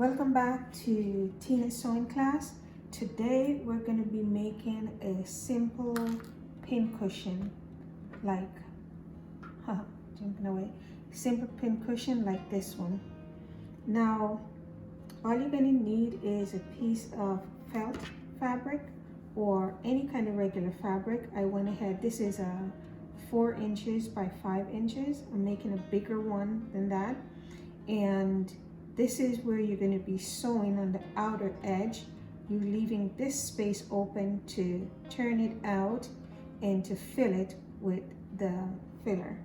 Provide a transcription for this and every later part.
Welcome back to Tina's sewing class. Today we're going to be making a simple pin cushion jumping away. Simple pin cushion like this one. Now all you're going to need is a piece of felt fabric or any kind of regular fabric. I went ahead, this is a 4 inches by 5 inches. I'm making a bigger one than that, and this is where you're going to be sewing on the outer edge. You're leaving this space open to turn it out and to fill it with the filler.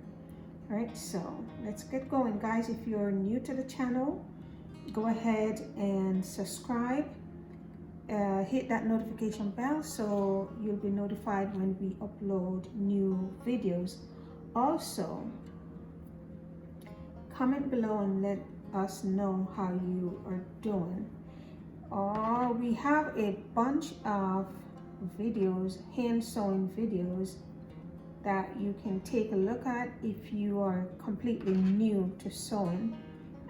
All right, so let's get going, guys. If you're new to the channel, go ahead and subscribe. Hit that notification bell so you'll be notified when we upload new videos. Also, comment below and let us know how you are doing. We have a bunch of videos, hand sewing videos, that you can take a look at if you are completely new to sewing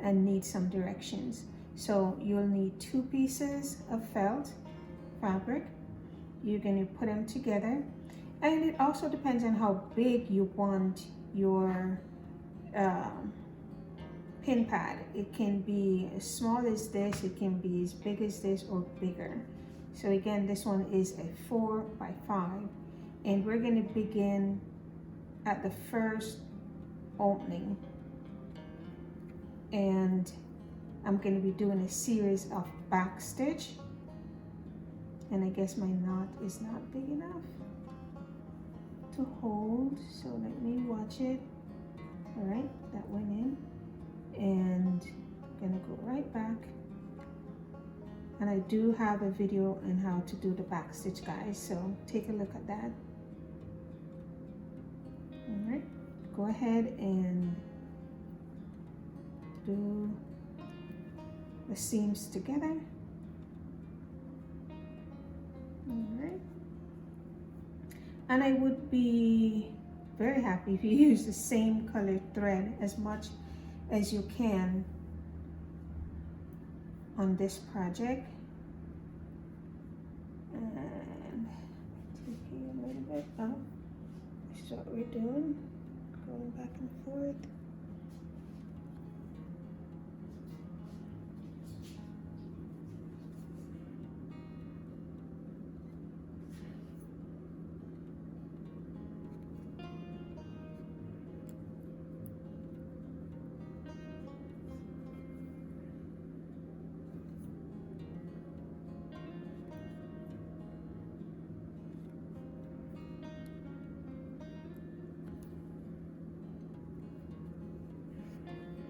and need some directions. So you'll need 2 pieces of felt fabric. You're going to put them together, and it also depends on how big you want your pin pad. It can be as small as this, it can be as big as this, or bigger. So again, this one is a 4 by 5, and we're going to begin at the first opening, and I'm going to be doing a series of back stitch, and I guess my knot is not big enough to hold, so let me watch it. All right, that went in, and I'm gonna go right back, and I do have a video on how to do the back stitch, guys, so take a look at that. All right, go ahead and do the seams together. All right, and I would be very happy if you use the same colored thread as much as you can on this project. And take it a little bit up. This is what we're doing, going back and forth.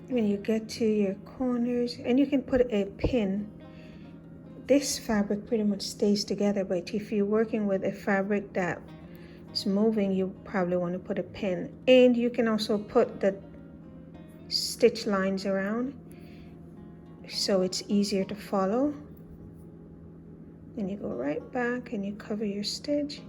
When you get to your corners, and you can put a pin. This fabric pretty much stays together, but if you're working with a fabric that is moving, you probably want to put a pin. And you can also put the stitch lines around so it's easier to follow. Then you go right back and you cover your stitch.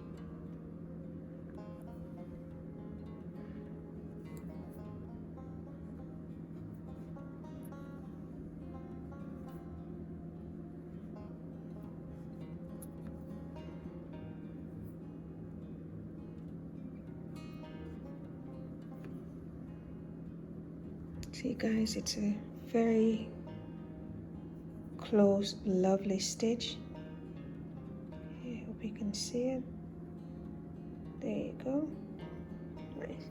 See, guys, it's a very close, lovely stitch. I hope you can see it. There you go. Nice.